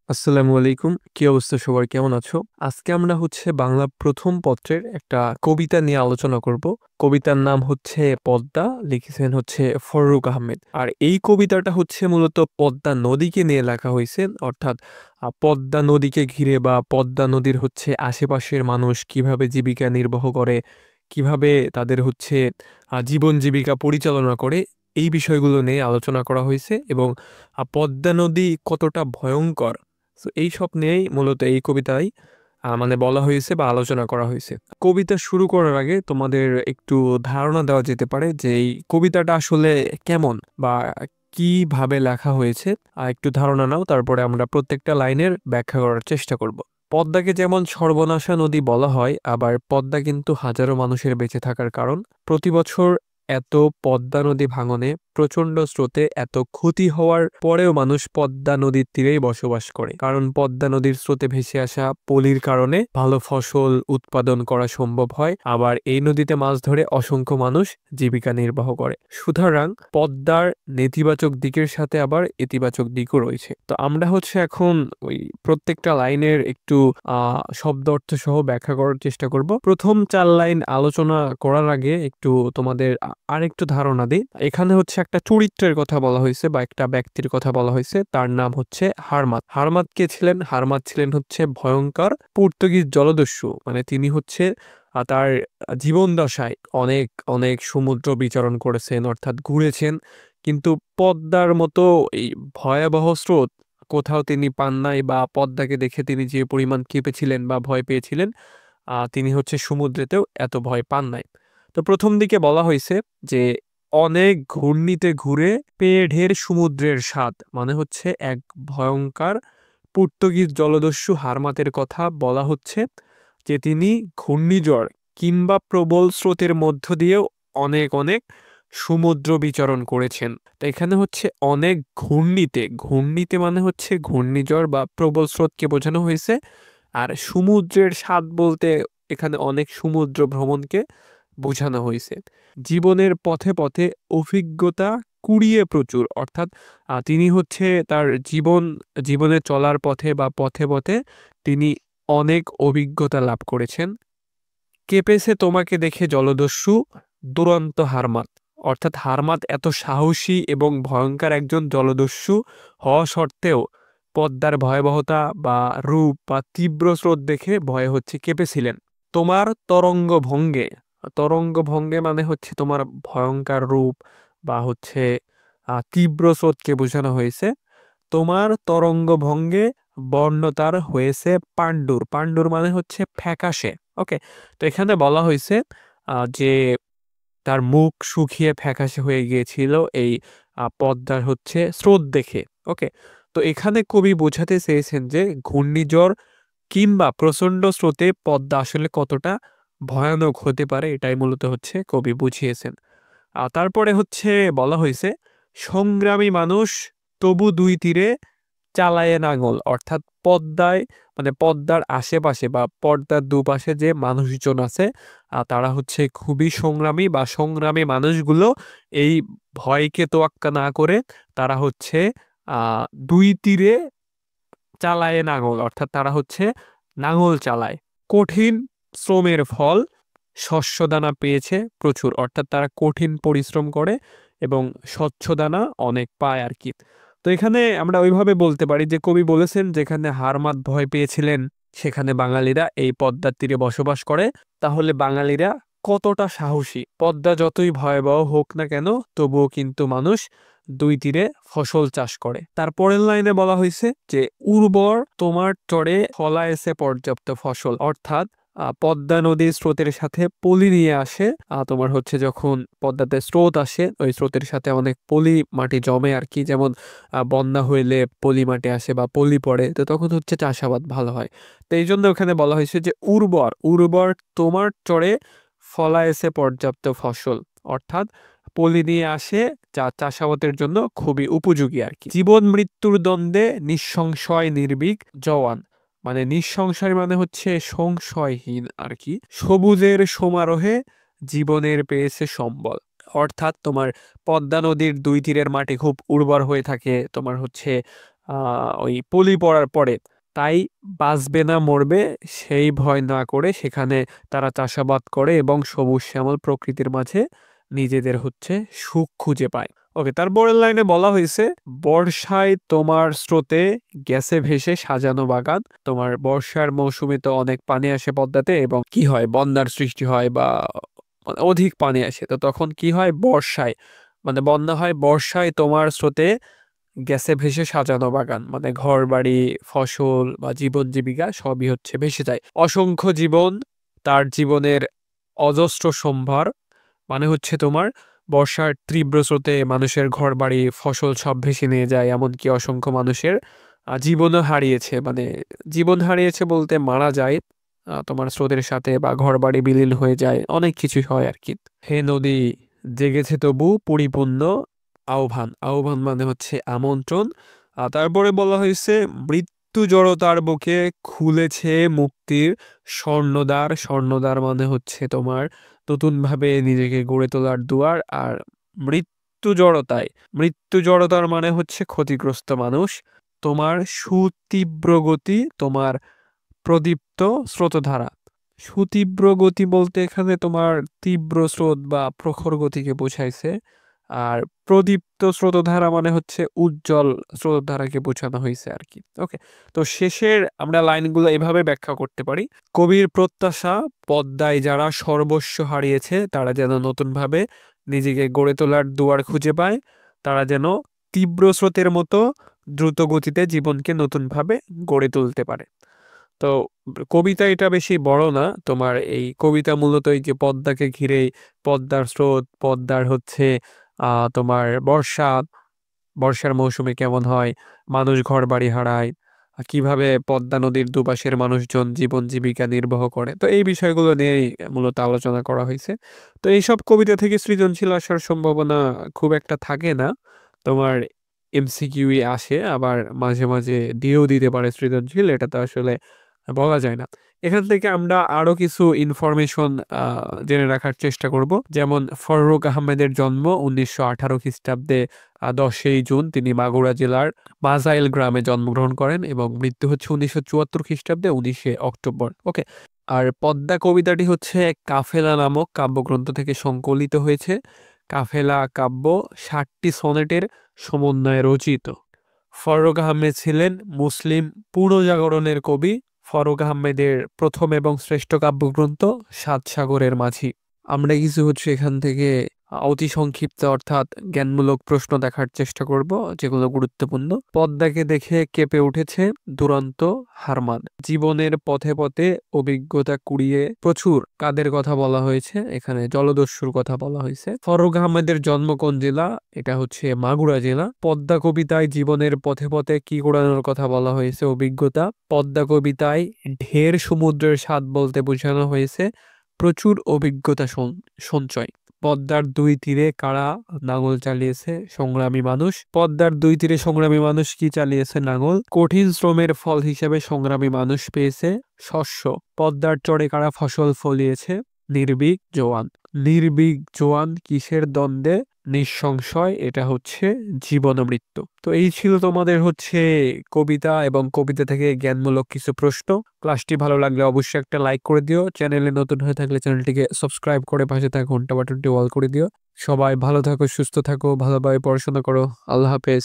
আসসালামু আলাইকুম। কি অবস্থা সবার? কেমন আছো? আজকে আমরা বাংলা প্রথম পত্রের একটা কবিতা নিয়ে আলোচনা করব। কবিতার নাম হচ্ছে 'পদ্মা', লিখেছেন ফররুখ আহমেদ। আর এই কবিতাটা মূলত পদ্মা নদীকে নিয়ে লেখা হইছে। অর্থাৎ পদ্মা নদীকে ঘিরে বা পদ্মা নদীর আশেপাশের মানুষ কিভাবে জীবিকা নির্বাহ করে, কিভাবে তাদের জীবন জীবিকা পরিচালনা করে, এই বিষয়গুলো নিয়ে আলোচনা করা হইছে এবং পদ্মা নদী কতটা ভয়ংকর, সো এইসব নিয়েই মূলত এই কবিতায় মানে বলা হয়েছে বা আলোচনা করা হয়েছে। কবিতা শুরু করার আগে তোমাদের একটু ধারণা দেওয়া যেতে পারে যে এই কবিতাটা আসলে কেমন বা কিভাবে লেখা হয়েছে। একটু ধারণা নাও, তারপরে আমরা প্রত্যেকটা লাইনের ব্যাখ্যা করার চেষ্টা করব। পদ্মাকে যেমন সর্বনাশা নদী বলা হয়, আবার পদ্মা কিন্তু হাজারো মানুষের বেঁচে থাকার কারণ। প্রতি বছর এত পদ্মা নদী ভাঙনে, প্রচণ্ড স্রোতে এত ক্ষতি হওয়ার পরেও মানুষ পদ্মা নদীর তীরেই বসবাস করে, কারণ পদ্মা নদীর স্রোতে ভেসে আসা পলির কারণে ভালো ফসল উৎপাদন করা সম্ভব হয়। আবার এই নদীতে মাছ ধরে অসংখ্য মানুষ জীবিকা নির্বাহ করে। সুতরাং পদ্মার নেতিবাচক দিকের সাথে আবার ইতিবাচক দিকও রয়েছে। তো আমরা এখন ওই প্রত্যেকটা লাইনের একটু শব্দ অর্থ সহ ব্যাখ্যা করার চেষ্টা করব। প্রথম 4 লাইন আলোচনা করার আগে একটু তোমাদের আরেকটু ধারণা দিই। এখানে একটা চরিত্রের কথা বলা হয়েছে বা একটা ব্যক্তির কথা বলা হয়েছে, তার নাম হারমাত। হারমাত কে ছিলেন? হারমাত ছিলেন ভয়ঙ্কর পর্তুগিজ জলদস্যু। মানে তিনি তার জীবন দশায় অনেক অনেক সমুদ্র বিচরণ করেছেন, অর্থাৎ ঘুরেছেন, কিন্তু পদ্মার মতো এই ভয়াবহ স্রোত কোথাও তিনি পান নাই, বা পদ্মাকে দেখে তিনি যে পরিমাণ কেঁপেছিলেন বা ভয় পেয়েছিলেন, তিনি সমুদ্রেতেও এত ভয় পান নাই। তো প্রথম দিকে বলা হয়েছে যে অনেক ঘূর্ণিতে ঘুরে পেয়ে ঢের সমুদ্রের স্বাদ, মানে এক ভয়ঙ্কর পর্তুগিজ জলদস্যু হারমাতের কথা বলা হচ্ছে, যে তিনি ঘূর্ণিঝড় কিংবা প্রবল স্রোতের মধ্য দিয়েও অনেক অনেক সমুদ্র বিচরণ করেছেন। তো এখানে অনেক ঘূর্ণিতে, ঘূর্ণিতে মানে ঘূর্ণিঝড় বা প্রবল স্রোতকে বোঝানো হয়েছে। আর সমুদ্রের স্বাদ বলতে এখানে অনেক সমুদ্র ভ্রমণকে বোঝানো হয়েছে। জীবনের পথে পথে অভিজ্ঞতা কুড়িয়ে প্রচুর, অর্থাৎ তিনি তার জীবনে চলার পথে বা পথে পথে তিনি অনেক অভিজ্ঞতা লাভ করেছেন। কেঁপেছে তোমাকে দেখে জলদস্যু দুরন্ত হারমাত। অর্থাৎ হারমাত এত সাহসী এবং ভয়ঙ্কর একজন জলদস্যু হওয়া সত্ত্বেও পদ্মার ভয়াবহতা বা রূপ বা তীব্র স্রোত দেখে ভয়ে কেঁপেছিলেন। তোমার তরঙ্গ ভঙ্গে, তরঙ্গ ভঙ্গে মানে তোমার ভয়ঙ্কর রূপ বা তীব্র স্রোতকে বোঝানো হয়েছে। তোমার তরঙ্গ ভঙ্গে বর্ণতার হয়েছে পাণ্ডুর। পাণ্ডুর মানে ফ্যাকাশে। ওকে, তো এখানে বলা হয়েছে যে তার মুখ শুকিয়ে ফ্যাকাশে হয়ে গিয়েছিল এই পদ্মার স্রোত দেখে। ওকে, তো এখানে কবি বোঝাতে চেয়েছেন যে ঘূর্ণিঝড় কিংবা প্রচণ্ড স্রোতে পদ্মা আসলে কতটা ভয়ানক হতে পারে, এটাই মূলত কবি বুঝিয়েছেন। তারপরে বলা হয়েছে সংগ্রামী মানুষ তবু দুই তীরে চালায়ে নাঙল। অর্থাৎ পদ্মায়, মানে পদ্মার আশেপাশে বা পদ্মার দুপাশে যে মানুষজন আছে, তারা খুবই সংগ্রামী, বা সংগ্রামী মানুষগুলো এই ভয়কে তোয়াক্কা না করে তারা দুই তীরে চালায়ে নাঙল, অর্থাৎ তারা নাঙল চালায়। কঠিন শ্রমের ফল শস্য দানা পেয়েছে প্রচুর, অর্থাৎ তারা কঠিন পরিশ্রম করে এবং স্বচ্ছ দানা অনেক পায় আর কি। তো এখানে আমরা ওইভাবে বলতে পারি যে কবি বলেছেন যেখানে হারমাত ভয় পেয়েছিলেন সেখানে বাঙালিরা এই পদ্মার তীরে বসবাস করে। তাহলে বাঙালিরা কতটা সাহসী! পদ্মা যতই ভয়াবহ হোক না কেন, তবুও কিন্তু মানুষ দুই তীরে ফসল চাষ করে। তারপরের লাইনে বলা হয়েছে যে উর্বর তোমার চরে ফলায়েছে পর্যাপ্ত ফসল। অর্থাৎ পদ্মা নদীর স্রোতের সাথে পলি নিয়ে আসে। তোমার যখন পদ্মাতে স্রোত আসে, ওই স্রোতের সাথে অনেক পলি মাটি জমে আর কি, যেমন বন্যা হইলে পলি মাটি আসে বা পলি পড়ে, তো তখন চাষাবাদ ভালো হয়। তো এই জন্য ওখানে বলা হয়েছে যে উর্বর, উর্বর তোমার চরে ফলায়েছে পর্যাপ্ত ফসল। অর্থাৎ পলি নিয়ে আসে, যা চাষাবাদের জন্য খুবই উপযোগী আর কি। জীবন মৃত্যুর দ্বন্দ্বে নিঃসংশয় নির্ভীক জওয়ান। মানে নিঃসংশয় মানে সংশয়হীন আর কি। সবুজের সমারোহে জীবনের পেয়েছে সম্বল। অর্থাৎ তোমার পদ্মা নদীর দুই তীরের মাটি খুব উর্বর হয়ে থাকে, তোমার ওই পলি পড়ার পরে। তাই বাঁচবে না মরবে সেই ভয় না করে সেখানে তারা চাষাবাদ করে এবং সবুজ শ্যামল প্রকৃতির মাঝে নিজেদের হচ্ছে সুখ খুঁজে পায়। ওকে, তারপরের লাইনে বলা হয়েছে বর্ষায় তোমার স্রোতে গেছে ভেসে সাজানো বাগান। তোমার বর্ষার মৌসুমে তো অনেক পানি আসে পদ্মাতে এবং কি হয় বন্যার সৃষ্টি হয় বা অধিক পানি আসে, তো তখন কি হয় বর্ষায় মানে বন্যা হয় বর্ষায় তোমার স্রোতে গেছে ভেসে সাজানো বাগান, মানে ঘর বাড়ি ফসল বা জীবন জীবিকা সবই হচ্ছে ভেসে যায়। অসংখ্য জীবন তার জীবনের অজস্র সম্ভার, মানে হচ্ছে তোমার বর্ষার তীব্র স্রোতে মানুষের ঘর বাড়ি ফসল সব ভেসে নিয়ে যায়, এমনকি অসংখ্য মানুষের জীবনও হারিয়েছে, মানে জীবন হারিয়েছে বলতে মারা যায় তোমার স্রোতের সাথে, বা ঘর বাড়ি বিলীন হয়ে যায়, অনেক কিছুই হয় আর কি। হে নদী জেগেছে তবু পরিপূর্ণ আহ্বান, আহ্বান মানে হচ্ছে আমন্ত্রণ। তারপরে বলা হয়েছে মৃত্যু জড়তার বুকে খুলেছে মুক্তির স্বর্ণদ্বার, স্বর্ণদ্বার মানে হচ্ছে তোমার নতুন ভাবে নিজেকে গড়ে তোলার দুয়ার। আর মৃত্যু জড়তায়, মৃত্যু জড়তার মানে হচ্ছে ক্ষতিগ্রস্ত মানুষ। তোমার সুতীব্র গতি, তোমার প্রদীপ্ত স্রোতধারা। সুতীব্র গতি বলতে এখানে তোমার তীব্র স্রোত বা প্রখর গতিকে বোঝাইছে। আর প্রদীপ্ত স্রোতধারা মানে হচ্ছে উজ্জ্বল স্রোতধারাকে বোঝানো হয়েছে আর কি। ওকে, তো শেষের আমরা লাইনগুলো এভাবে ব্যাখ্যা করতে পারি। কবির প্রত্যাশা পদ্মায় যারা সর্বস্ব হারিয়েছে তারা যেন নতুনভাবে নিজেকে গড়ে তোলার দুয়ার খুঁজে পায়, তারা যেন তীব্র স্রোতের মতো দ্রুত গতিতে জীবনকে নতুনভাবে গড়ে তুলতে পারে। তো কবিতা এটা বেশি বড় না, তোমার এই কবিতা মূলত এই যে পদ্মাকে ঘিরে, পদ্মার স্রোত, পদ্মার হচ্ছে তোমার বর্ষার মৌসুমে কেমন হয়, মানুষ ঘর বাড়ি হারায়, কিভাবে পদ্মা নদীর দুপাশের মানুষজন জীবন জীবিকা নির্বাহ করে, তো এই বিষয়গুলো নিয়েই মূলত আলোচনা করা হয়েছে। তো এইসব কবিতা থেকে সৃজনশীল আসার সম্ভাবনা খুব একটা থাকে না, তোমার এমসিকিউই আসে, আবার মাঝে মাঝে দিয়েও দিতে পারে সৃজনশীল, এটা তো আসলে বলা যায় না। এখান থেকে আমরা আরো কিছু ইনফরমেশন জেনে রাখার চেষ্টা করব, যেমন ফররুখ আহমেদের জন্ম 1918 খ্রিস্টাব্দে 10ই জুন, তিনি মাগুরা জেলার মাজাইল গ্রামে জন্মগ্রহণ করেন এবং মৃত্যু হচ্ছে 1974 খ্রিস্টাব্দে 19শে অক্টোবর। ওকে, আর পদ্মা কবিতাটি হচ্ছে কাফেলা নামক কাব্যগ্রন্থ থেকে সংকলিত হয়েছে। কাফেলা কাব্য 60টি সনেটের সমন্বয়ে রচিত। ফররুখ আহমেদ ছিলেন মুসলিম পুনর্জাগরণের কবি। ফররুখ আহমেদের প্রথম এবং শ্রেষ্ঠ কাব্যগ্রন্থ সাত সাগরের মাঝি। আমরা কিছু হচ্ছে এখান থেকে অতি সংক্ষিপ্ত অর্থাৎ জ্ঞানমূলক প্রশ্ন দেখার চেষ্টা করব, যেগুলো গুরুত্বপূর্ণ। পদ্মাকে দেখে কেঁপে উঠেছে দুরন্ত হারমান। জীবনের পথে পথে অভিজ্ঞতা কুড়িয়ে প্রচুর কাদের কথা বলা হয়েছে, এখানে জলদস্যুর কথা বলা হয়েছে। ফররুখ আহমেদের জন্ম কোন জেলা, এটা হচ্ছে মাগুরা জেলা। পদ্মা কবিতায় জীবনের পথে পথে কি কুড়ানোর কথা বলা হয়েছে, অভিজ্ঞতা। পদ্মা কবিতায় ঢের সমুদ্রের স্বাদ বলতে বোঝানো হয়েছে প্রচুর অভিজ্ঞতা সঞ্চয়। পদ্মার দুই তীরে কারা নাঙল চালিয়েছে, সংগ্রামী মানুষ। পদ্মার দুই তীরে সংগ্রামী মানুষ কি চালিয়েছে, নাঙল। কঠিন শ্রমের ফল হিসেবে সংগ্রামী মানুষ পেয়েছে শস্য। পদ্মার চরে কারা ফসল ফলিয়েছে, নির্ভীক জোয়ান। নির্ভীক জোয়ান কিসের দ্বন্দ্বে, নিঃসংশয়, এটা হচ্ছে জীবন ও মৃত্যু। তো এই ছিল তোমাদের হচ্ছে কবিতা এবং কবিতা থেকে জ্ঞানমূলক কিছু প্রশ্ন। ক্লাসটি ভালো লাগলে অবশ্যই একটা লাইক করে দিও, চ্যানেলে নতুন হয়ে থাকলে চ্যানেলটিকে সাবস্ক্রাইব করে পাশে থাকা ঘন্টা বাটনটি অল করে দিও। সবাই ভালো থাকো, সুস্থ থাকো, ভালোভাবে পড়াশোনা করো। আল্লাহ হাফেজ।